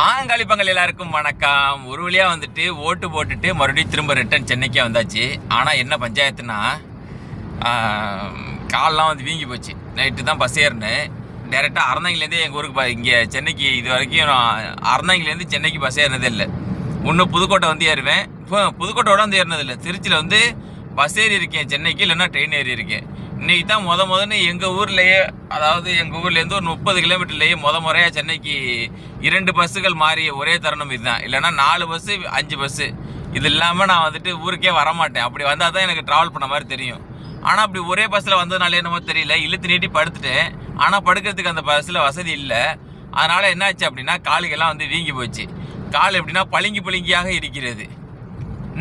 ஆங்காளிப்பங்கள் எல்லாருக்கும் வணக்கம். ஒரு வழியாக வந்துட்டு ஓட்டு போட்டுட்டு மறுபடியும் திரும்ப ரிட்டர்ன் சென்னைக்கே வந்தாச்சு. ஆனால் என்ன பஞ்சாயத்துனா, கால்லாம் வந்து வீங்கி போச்சு. நைட்டு தான் பஸ் ஏறினேன். டேரெக்டாக அறந்தாங்கிலேருந்தே எங்கள் ஊருக்கு இங்கே சென்னைக்கு இது வரைக்கும் நான் அறந்தாங்கிலேருந்து சென்னைக்கு பஸ் ஏறினதே இல்லை. இன்னும் புதுக்கோட்டை வந்து ஏறுவேன். புதுக்கோட்டையோட வந்து ஏறினதில்லை. திருச்சியில் வந்து பஸ் ஏறி இருக்கேன் சென்னைக்கு, இல்லைன்னா ட்ரெயின் ஏறி இருக்கேன். இன்றைக்கி தான் முதன்னு எங்கள் ஊர்லேயே, அதாவது எங்கள் ஊர்லேருந்து ஒரு 30 கிலோமீட்டர்லேயே முறையாக சென்னைக்கு 2 பஸ்ஸுகள் மாறிய ஒரே தருணம் இதுதான். இல்லைனா 4 பஸ்ஸு 5 பஸ்ஸு இது இல்லாமல் நான் வந்துட்டு ஊருக்கே வரமாட்டேன். அப்படி வந்தால் தான் எனக்கு ட்ராவல் பண்ண மாதிரி தெரியும். ஆனால் அப்படி ஒரே பஸ்ஸில் வந்ததுனால என்னமோ தெரியல, இழுத்து நீட்டி படுத்துட்டேன். ஆனால் படுக்கிறதுக்கு அந்த பஸ்ஸில் வசதி இல்லை. அதனால் என்னாச்சு அப்படின்னா, காலுக்கெல்லாம் வந்து வீங்கி போச்சு. கால் எப்படின்னா பளிங்கியாக இருக்கிறது.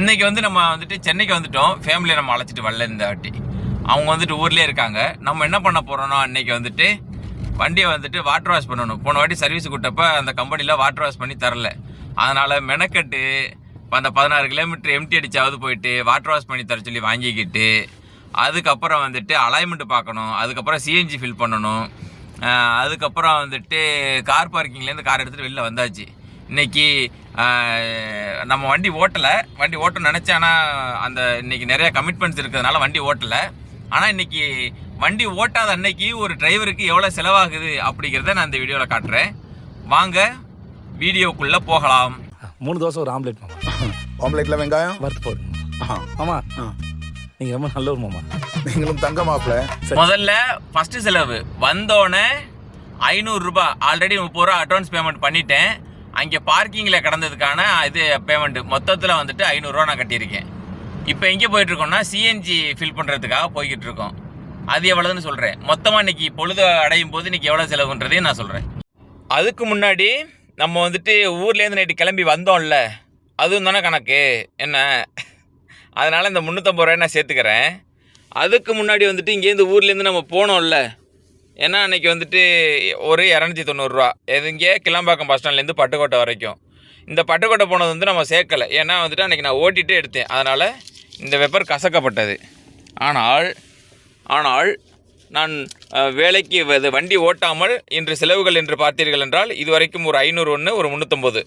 இன்றைக்கி வந்து நம்ம வந்துட்டு சென்னைக்கு வந்துட்டோம். ஃபேமிலியை நம்ம அழைச்சிட்டு வரல இந்த வாட்டி. அவங்க வந்துட்டு ஊர்லேயே இருக்காங்க. நம்ம என்ன பண்ண போகிறோன்னா, அன்றைக்கி வந்துட்டு வண்டியை வந்துட்டு வாட்டர் வாஷ் பண்ணணும். போன வாட்டி சர்வீஸ் கூட்டப்போ அந்த கம்பெனியில் வாட்டர் வாஷ் பண்ணி தரல. அதனால் மெனக்கட்டு இப்போ அந்த 16 கிலோமீட்டர் எம்டி அடிச்சாவது போயிட்டு வாட்டர் வாஷ் பண்ணி தர சொல்லி வாங்கிக்கிட்டு, அதுக்கப்புறம் வந்துட்டு அலைன்மெண்ட் பார்க்கணும், அதுக்கப்புறம் சிஎன்ஜி ஃபில் பண்ணணும், அதுக்கப்புறம் வந்துட்டு கார் பார்க்கிங்லேருந்து கார் எடுத்துகிட்டு வெளில வந்தாச்சு. இன்றைக்கி நம்ம வண்டி ஓட்டணும்னு நினச்சேன். ஆனால் அந்த இன்றைக்கி நிறையா கமிட்மெண்ட்ஸ் இருக்கிறதுனால வண்டி ஓட்டலை. ஆனால் இன்றைக்கி வண்டி ஓட்டாத அன்னைக்கு ஒரு டிரைவருக்கு எவ்வளோ செலவாகுது அப்படிங்கிறத நான் இந்த வீடியோவில் காட்டுறேன். வாங்க வீடியோக்குள்ளே போகலாம். 3 தோசை ஒரு ஆம்லேட் மாமா. ஆம்லேட்ல வெங்காயம் வறுத்து போடுங்க மாமா. நீங்கள் ரொம்ப நல்லவர் மாமா. நீங்களும் தங்க மாப்பிள்ள. முதல்ல ஃபஸ்ட்டு செலவு வந்தோடனே 500 ரூபாய் ஆல்ரெடி 30 ரூபா அட்வான்ஸ் பேமெண்ட் பண்ணிட்டேன். அங்கே பார்க்கிங்கில் கிடந்ததுக்கான இது பேமெண்ட்டு மொத்தத்தில் வந்துட்டு 500 ரூபா நான் கட்டியிருக்கேன். இப்போ எங்கே போயிட்டுருக்கோம்னா, சிஎன்ஜி ஃபில் பண்ணுறதுக்காக போய்கிட்டு இருக்கோம். அது எவ்வளோன்னு சொல்கிறேன். மொத்தமாக இன்றைக்கி பொழுது அடையும் போது இன்றைக்கி எவ்வளோ செலவுன்றதையும் நான் சொல்கிறேன். அதுக்கு முன்னாடி நம்ம வந்துட்டு ஊர்லேருந்து நைட்டு கிளம்பி வந்தோம்ல, அதுவும் தானே கணக்கு என்ன. அதனால் இந்த 350 ரூபாய் நான் சேர்த்துக்கிறேன். அதுக்கு முன்னாடி வந்துட்டு இங்கேருந்து ஊர்லேருந்து நம்ம போனோம்ல, ஏன்னா அன்றைக்கி வந்துட்டு ஒரு 290 ரூபா. இங்கே கிளம்பாக்கம் பஸ் ஸ்டாண்ட்லேருந்து பட்டுக்கோட்டை வரைக்கும். இந்த பட்டுக்கோட்டை போனது வந்து நம்ம சேர்க்கலை. ஏன்னா வந்துட்டு அன்றைக்கி நான் ஓட்டிகிட்டே எடுத்தேன். அதனால் இந்த வெப்பர் கசக்கப்பட்டது. ஆனால் நான் வேலைக்கு வண்டி ஓட்டாமல் இன்று செலவுகள் என்று பார்த்தீர்கள் என்றால், இதுவரைக்கும் ஒரு 500 ஒரு 350,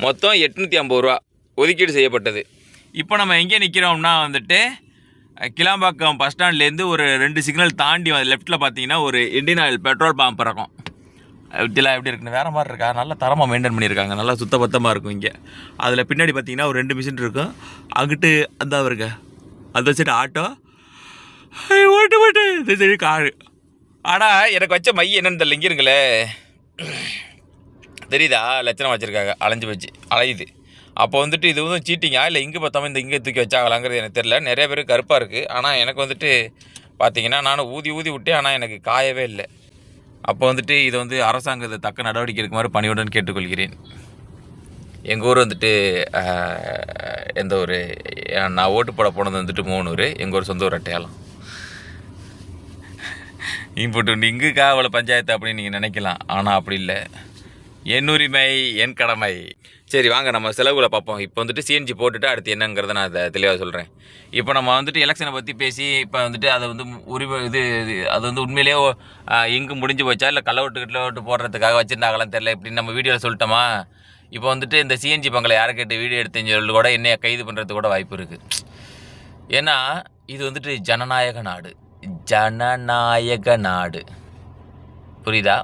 மொத்தம் 850 ரூபா ஒதுக்கீடு செய்யப்பட்டது. இப்போ நம்ம எங்கே நிற்கிறோம்னா வந்துட்டு கிளாம்பாக்கம் பஸ் ஸ்டாண்ட்லேருந்து ஒரு 2 சிக்னல் தாண்டி லெஃப்ட்டில் பார்த்தீங்கன்னா ஒரு இண்டியன் ஆயில் பெட்ரோல் பம்ப் இருக்கும். இப்படிலாம் எப்படி இருக்குன்னு வேறு மாதிரி இருக்கா, நல்லா தரமாக மெயின்டைன் பண்ணியிருக்காங்க, நல்லா சுத்தபத்தமாக இருக்கும். இங்கே அதில் பின்னாடி பார்த்தீங்கன்னா ஒரு 2 மிஷின் இருக்கும். அங்கிட்டு அந்த இருக்க அந்த வச்சுட்டு ஆட்டோ ஓட்டு இந்த சரி காரு. ஆனால் எனக்கு வச்ச மை என்னென்னு தெரியல. இங்கே இருக்குல்ல தெரியுதா, லட்சணம் வச்சுருக்காங்க, அலைஞ்சு வச்சு அலையுது. அப்போ வந்துட்டு இது வந்து சீட்டிங்கா இல்லை இங்கே பார்த்தாமல் இந்த இங்கே தூக்கி வச்சாங்களாங்கிறது எனக்கு தெரில. நிறைய பேர் கருப்பாக இருக்குது. ஆனால் எனக்கு வந்துட்டு பார்த்தீங்கன்னா நானும் ஊதி விட்டேன், ஆனால் எனக்கு காயவே இல்லை. அப்போ வந்துட்டு இது வந்து அரசாங்கத்தை தக்க நடவடிக்கை எடுக்குமாறு பணியுடன் கேட்டுக்கொள்கிறேன். எங்கள் ஊர் வந்துட்டு எந்த ஒரு நான் ஓட்டு போட போனது வந்துட்டு 3 எங்கள் ஊர் சொந்த ஊர் அட்டையாளம். இம்போட்டு இங்குக்கா அவ்வளோ பஞ்சாயத்து அப்படின்னு நீங்கள் நினைக்கலாம். ஆனால் அப்படி இல்லை. என் உரிமை என் கடமை. சரி வாங்க நம்ம செலவுகளை பார்ப்போம். இப்போ வந்துட்டு சிஎன்ஜி போட்டுட்டு அடுத்து என்னங்கிறத நான் அதை தெளிவாக சொல்கிறேன். இப்போ நம்ம வந்துட்டு எலெக்ஷனை பற்றி பேசி இப்போ வந்துட்டு அதை வந்து அது வந்து உண்மையிலேயே இங்கு முடிஞ்சு போச்சா இல்லை கள்ளோட்டு போடுறதுக்காக வச்சுருந்தாங்களான்னு தெரியல. இப்படின்னு நம்ம வீடியோவில் சொல்லிட்டோமா. இப்போ வந்துட்டு இந்த சிஎன்ஜி பங்களை யாரை கேட்டு வீடியோ எடுத்துன்னு சொல்லி கூட என்னைய கைது பண்ணுறதுக்கு கூட வாய்ப்பு இருக்குது. ஏன்னா இது வந்துட்டு ஜனநாயக நாடு புரியுதா.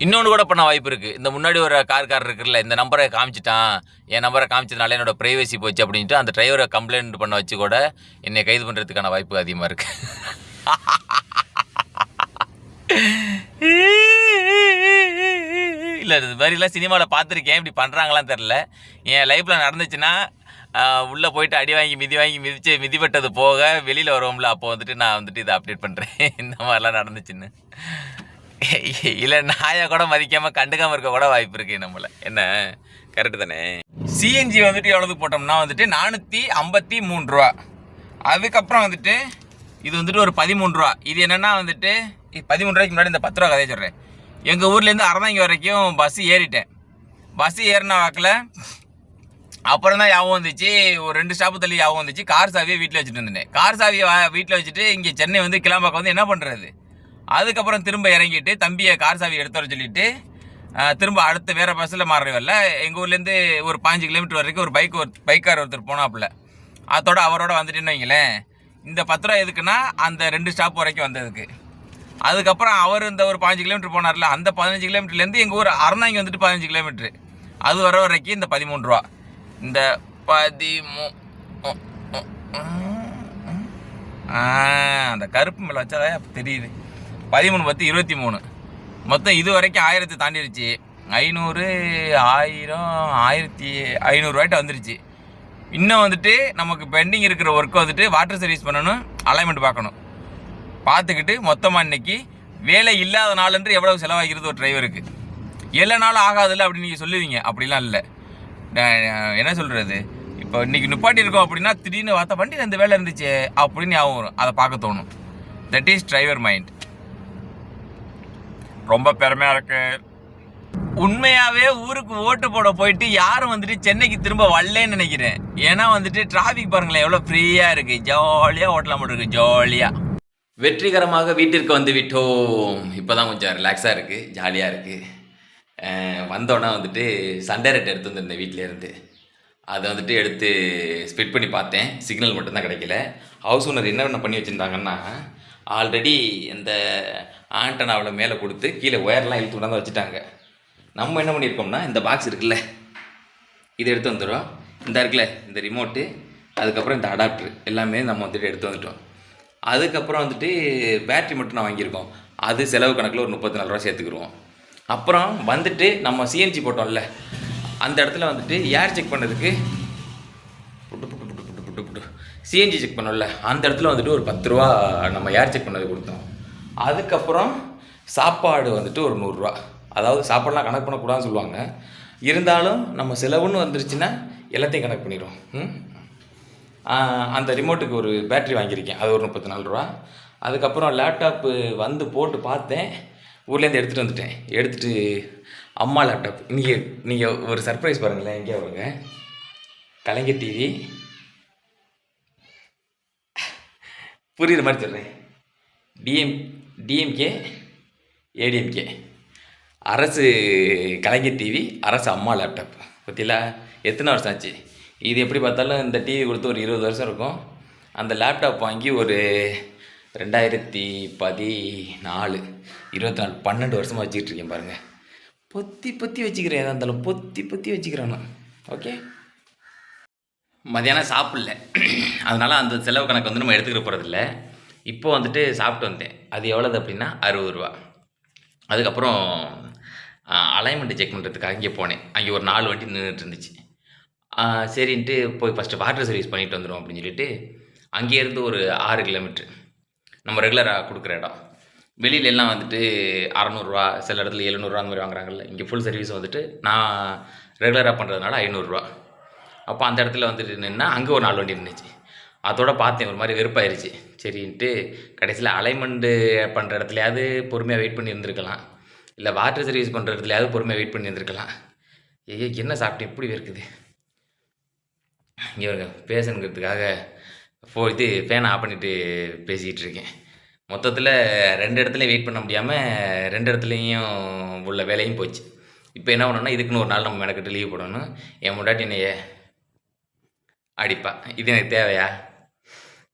இன்னொன்று கூட பண்ண வாய்ப்பு இருக்குது. இந்த முன்னாடி ஒரு கார்காரர் இருக்குல்ல, இந்த நம்பரை காமிச்சிட்டான், என் நம்பரை காமிச்சதுனால என்னோடய ப்ரைவசி போச்சு அப்படின்ட்டு அந்த டிரைவரை கம்ப்ளைண்ட் பண்ண வச்சு கூட என்னை கைது பண்ணுறதுக்கான வாய்ப்பு அதிகமாக இருக்குது. இல்லை இது மாதிரிலாம் சினிமாவில் பார்த்துருக்கேன். இப்படி பண்ணுறாங்களான்னு தெரில. என் லைஃப்பில் நடந்துச்சுன்னா உள்ளே போயிட்டு அடி வாங்கி மிதிப்பட்டது போக வெளியில் வருவோம்ல, அப்போ வந்துட்டு நான் வந்துட்டு இதை அப்டேட் பண்ணுறேன் இந்த மாதிரிலாம் நடந்துச்சுன்னு. இல்லை நாயை கூட மதிக்காமல் கண்டுக்காமல் இருக்க கூட வாய்ப்பு இருக்குது நம்மளை. என்ன கரெக்டு தானே. சிஎன்ஜி வந்துட்டு எவ்வளோது போட்டோம்னா வந்துட்டு 453 ரூபா. அதுக்கப்புறம் வந்துட்டு இது வந்துட்டு ஒரு 13 ரூபா. இது என்னென்னா வந்துட்டு 13 ரூபாய்க்கு முன்னாடி இந்த 10 ரூபா கதையை சொல்கிறேன். எங்கள் ஊர்லேருந்து அறந்தாங்கி வரைக்கும் பஸ்ஸு ஏறிட்டேன். பஸ்ஸு ஏறின வாக்கில் அப்புறம் தான் ஞாபகம் வந்துச்சு, ஒரு 2 ஸ்டாப்பு தள்ளி ஞாபகம் வந்துச்சு, கார் சாவியை வீட்டில் வச்சுட்டு இருந்தேன். கார் சாவியை வீட்டில் வச்சுட்டு இங்கே சென்னை வந்து கிளாம்பாக்கம் வந்து என்ன பண்ணுறது. அதுக்கப்புறம் திரும்ப இறங்கிட்டு தம்பியை கார் சாவி எடுத்து வர சொல்லிவிட்டு திரும்ப அடுத்த வேறு பஸ்ஸில் மாறுறவரில் எங்கள் ஊர்லேருந்து ஒரு 15 கிலோமீட்டர் வரைக்கும் ஒரு பைக்கார் ஒருத்தர் போனாப்புல. அதோட அவரோட வந்துட்டேன்னு வைங்களேன். இந்த 10 ரூபா எதுக்குன்னா அந்த 2 ஸ்டாப் வரைக்கும் வந்ததுக்கு. அதுக்கப்புறம் அவர் இந்த ஒரு 15 கிலோமீட்டர் போனார்ல, அந்த 15 கிலோமீட்டர்லேருந்து எங்கள் ஊர் அறந்தாங்கி வந்துட்டு 15 கிலோமீட்ரு. அது வர வரைக்கும் இந்த 13 ரூபா. இந்த 13 அந்த கருப்பு மேலே வச்சாதான் தெரியுது. 13 10 23 மொத்தம் இது வரைக்கும் 1000 தாண்டிடுச்சு. 500 1000 1500 ரூபாய்ட்டு வந்துருச்சு. இன்னும் வந்துட்டு நமக்கு பெண்டிங் இருக்கிற ஒர்க்கு வந்துட்டு வாட்டர் சர்வீஸ் பண்ணணும், அலைன்மெண்ட் பார்க்கணும். பார்த்துக்கிட்டு மொத்தமாக இன்னைக்கு வேலை இல்லாத நாளன்று எவ்வளவு செலவாகிறது ஒரு டிரைவருக்கு. 7 நாள் ஆகாதில்ல அப்படின்னு நீங்கள் சொல்லுவீங்க. அப்படிலாம் இல்லை. என்ன சொல்கிறது, இப்போ இன்றைக்கி நிப்பாட்டி இருக்கோம் அப்படின்னா திடீர்னு பார்த்தா வண்டியில் இந்த வேலை இருந்துச்சு அப்படின்னு ஞாபகம் வரும். அதை பார்க்க தோணும். That is driver mind. ரொம்ப பெருமையாக இருக்கு. உண்மையாகவே ஊருக்கு ஓட்டு போட போயிட்டு யாரும் வந்துட்டு சென்னைக்கு திரும்ப வரலன்னு நினைக்கிறேன். ஏன்னா வந்துட்டு டிராஃபிக் பாருங்களேன் எவ்வளோ ஃப்ரீயாக இருக்குது. ஜாலியாக ஓட்டலாம் போட்டுருக்கு. ஜாலியாக வெற்றிகரமாக வீட்டிற்கு வந்து விட்டோம். இப்போ தான் கொஞ்சம் ரிலாக்ஸாக இருக்குது, ஜாலியாக இருக்குது. வந்தோடனே வந்துட்டு சண்டே ரெட் எடுத்து வந்திருந்தேன் வீட்டிலேருந்து. அதை வந்துட்டு எடுத்து ஸ்பிட் பண்ணி பார்த்தேன். சிக்னல் மட்டும்தான் கிடைக்கல. ஹவுஸ் ஓனர் என்ன பண்ணி வச்சுருந்தாங்கன்னா, ஆல்ரெடி இந்த ஆண்டனாவில் மேலே கொடுத்து கீழே ஒயர்லாம் இழுத்து கொண்டாந்து வச்சுட்டாங்க. நம்ம என்ன பண்ணியிருக்கோம்னா, இந்த பாக்ஸ் இருக்குல்ல, இதை எடுத்து வந்துடும். இந்த இருக்குல்ல இந்த ரிமோட்டு, அதுக்கப்புறம் இந்த அடாப்டர் எல்லாமே நம்ம வந்துட்டு எடுத்து வந்துட்டோம். அதுக்கப்புறம் வந்துட்டு பேட்ரி மட்டும் நான் வாங்கியிருக்கோம். அது செலவு கணக்கில் ஒரு 34 ரூபா சேர்த்துக்குருவோம். அப்புறம் வந்துட்டு நம்ம சிஎன்ஜி போட்டோம்ல, அந்த இடத்துல வந்துட்டு ஏர் செக் பண்ணதுக்கு சிஎன்ஜி செக் பண்ணோம்ல, அந்த இடத்துல வந்துட்டு ஒரு 10 ரூபா நம்ம ஏர் செக் பண்ணது கொடுத்தோம். அதுக்கப்புறம் சாப்பாடு வந்துட்டு ஒரு 100 ரூபா. அதாவது சாப்பாடெலாம் கணக்கு பண்ணக்கூடாதுன்னு சொல்லுவாங்க. இருந்தாலும் நம்ம செலவுன்னு வந்துருச்சுன்னா எல்லாத்தையும் கணக்கு பண்ணிடும். அந்த ரிமோட்டுக்கு ஒரு பேட்ரி வாங்கியிருக்கேன், அது ஒரு 34 ரூபா. அதுக்கப்புறம் லேப்டாப்பு வந்து போட்டு பார்த்தேன், ஊர்லேருந்து எடுத்துகிட்டு வந்துட்டேன். எடுத்துகிட்டு அம்மா லேப்டாப். நீங்கள் ஒரு சர்ப்ரைஸ் பாருங்களேன். எங்கேயா வருங்க, கலைஞர் டிவி புரியுற மாதிரி சொல்கிறேன். டிஎம்கே ஏடிஎம்கே அரசு கலைஞர் டிவி, அரசு அம்மா லேப்டாப். பற்றில எத்தனை வருஷம் ஆச்சு. இது எப்படி பார்த்தாலும் இந்த டிவி கொடுத்து ஒரு 20 வருஷம் இருக்கும். அந்த லேப்டாப் வாங்கி ஒரு 2014 12 வருஷமாக வச்சுக்கிட்டு இருக்கேன் பாருங்கள். பொத்தி வச்சுக்கிறேன். எதாக இருந்தாலும் பொத்தி வச்சுக்கிறேன். ஓகே, மதியானம் சாப்பிடல, அதனால் அந்த செலவு கணக்கு வந்து நம்ம எடுத்துக்கிற போகிறதில்ல. இப்போ வந்துட்டு சாப்பிட்டு வந்தேன். அது எவ்வளோது அப்படின்னா 60 ரூபா. அதுக்கப்புறம் அலைன்மெண்ட் செக் பண்ணுறதுக்காக அங்கே போனேன். அங்கே ஒரு 4 வண்டி நின்றுட்டு இருந்துச்சு. சரின்ட்டு போய் ஃபஸ்ட்டு வாட்டர் சர்வீஸ் பண்ணிட்டு வந்துடும் அப்படின்னு சொல்லிட்டு அங்கேருந்து ஒரு 6 கிலோமீட்ரு நம்ம ரெகுலராக கொடுக்குற இடம். வெளியிலெல்லாம் வந்துட்டு 600 ரூபா, சில இடத்துல 700 ரூபா அந்த மாதிரி வாங்குறாங்கல்ல. இங்கே ஃபுல் சர்வீஸ் வந்துட்டு நான் ரெகுலராக பண்ணுறதுனால 500 ரூபா. அப்போ அந்த இடத்துல வந்துட்டு நின்னா அங்கே ஒரு 4 வண்டி இருந்துச்சு. அதோட பார்த்தேன், ஒரு மாதிரி வெறுப்பாயிருச்சு. சரின்ட்டு கடைசியில் அலைன்மெண்ட்டு பண்ணுற இடத்துலையாவது பொறுமையாக வெயிட் பண்ணி இருந்திருக்கலாம், இல்லை வாட்டர் சர்வீஸ் பண்ணுற இடத்துலையாவது பொறுமையாக வெயிட் பண்ணி இருந்திருக்கலாம். என்ன சாப்பிட்டு எப்படி இருக்குது இங்கே வருங்க. பேசணுங்கிறதுக்காக ஃபேனை ஆஃப் பண்ணிவிட்டு பேசிக்கிட்டு இருக்கேன். மொத்தத்தில் 2 இடத்துலையும் வெயிட் பண்ண முடியாமல் 2 இடத்துலையும் உள்ள வேலையும் போச்சு. இப்போ என்ன பண்ணணும்னா, இதுக்குன்னு ஒரு நாள் நம்ம மெனக்கிட்டு லீவ் போடணும். என் முன்னாடி என்னைய அடிப்பா. இது எனக்கு தேவையா?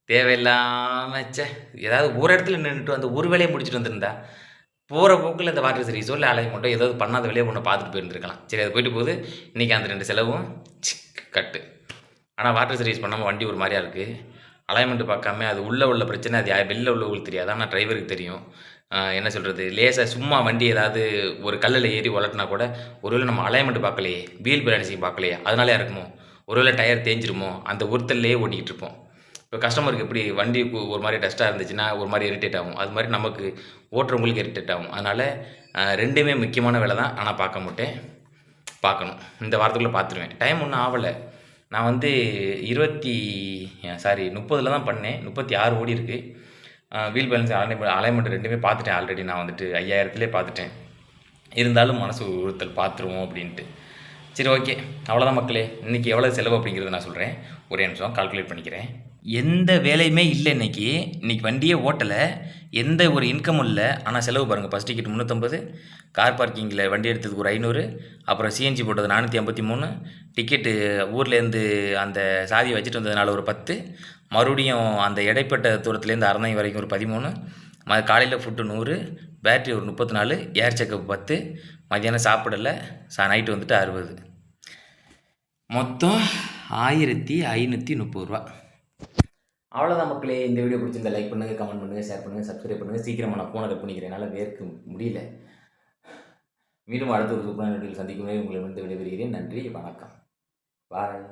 தேவையில்லாமச்சே. ஏதாவது ஒரு இடத்துல நின்றுட்டு அந்த ஒரு வேலையை முடிச்சுட்டு வந்துருந்தா போகிற போக்கில் இந்த வாட்டர் சர்வீஸோ இல்லை அலைன்மெண்ட்டோ ஏதாவது பண்ணாத வேலையை ஒன்று பார்த்துட்டு போயிருந்துருக்கலாம். சரி, அது போயிட்டு போகுது. இன்றைக்கி அந்த 2 செலவும் கட்டு. ஆனால் வாட்டர் சர்வீஸ் பண்ணாமல் வண்டி ஒரு மாதிரியாக இருக்குது. அலைன்மெண்ட்டு பார்க்காம அது உள்ள பிரச்சனை அது வெளில உள்ளவங்களுக்கு தெரியாது, ஆனால் டிரைவருக்கு தெரியும். என்ன சொல்கிறது, லேசாக சும்மா வண்டி ஏதாவது ஒரு கல்லில் ஏறி வளர்ட்டினா கூட ஒருவேளை நம்ம அலைன்மெண்ட்டு பார்க்கலையே, வீல் பேலன்சிங் பார்க்கலையே, அதனாலே இருக்குமோ, ஒருவேளை டயர் தேஞ்சிருமோ, அந்த ஒருத்தல்லையே ஓட்டிகிட்டு இருப்போம். இப்போ கஸ்டமருக்கு எப்படி வண்டி ஒரு மாதிரி டஸ்ட்டாக இருந்துச்சுன்னா ஒரு மாதிரி இரிட்டேட் ஆகும், அது மாதிரி நமக்கு ஓட்டுறவங்களுக்கு இரிட்டேட் ஆகும். அதனால் 2மே முக்கியமான வேலை தான். ஆனால் பார்க்க மாட்டேன், பார்க்கணும். இந்த வாரத்துக்குள்ளே பார்த்துருவேன். டைம் ஒன்றும் ஆகலை. நான் வந்து 30 தான் பண்ணேன். 36 ஓடி இருக்குது. வீல் பேலன்ஸ் அலைன்மெண்ட் 2மே பார்த்துட்டேன் ஆல்ரெடி. நான் வந்துட்டு 5000த்துலேயே பார்த்துட்டேன். இருந்தாலும் மனசு ஒருத்தல் பார்த்துருவோம் அப்படின்ட்டு. சரி, ஓகே, அவ்வளோதான் மக்களே. இன்றைக்கி எவ்வளோ செலவு அப்படிங்கிறத நான் சொல்கிறேன். ஒரே நிமிஷம் கால்குலேட் பண்ணிக்கிறேன். எந்த வேலையுமே இல்லை இன்னைக்கு. இன்னைக்கு வண்டியே ஓட்டலை. எந்த ஒரு இன்கமும் இல்லை. ஆனால் செலவு பாருங்கள். பஸ் டிக்கெட் 350, கார் பார்க்கிங்கில் வண்டி எடுத்ததுக்கு ஒரு 500, அப்புறம் சிஎன்ஜி போட்டது 453, டிக்கெட்டு ஊர்லேருந்து அந்த சாதியை வச்சுட்டு வந்ததுனால ஒரு 10, மறுபடியும் அந்த இடைப்பட்ட தூரத்துலேருந்து அரணையம் வரைக்கும் ஒரு 13, காலையில் ஃபுட்டு 100, பேட்ரி ஒரு 34, ஏர் செக்கப் 10, மத்தியானம் சாப்பிடலை, நைட்டு வந்துட்டு 60. மொத்தம் 1530 ரூபா. அவ்வளோதான் மக்களே. இந்த வீடியோ பிடிச்சிருந்தா லைக் பண்ணுங்கள், கமெண்ட் பண்ணுங்கள், ஷேர் பண்ணுங்கள், சப்ஸ்கிரைப் பண்ணுங்கள். சீக்கிரமாக நான் ஃபோனை கட் பண்ணிக்கிறேன். என்னால் வேர்க்க முடியல. மீண்டும் அடுத்த ஒரு சூப்பரான வீடியோவில் சந்திக்கும் வரை உங்களை வந்து விடைபெறுகிறேன். நன்றி, வணக்கம், பாய்.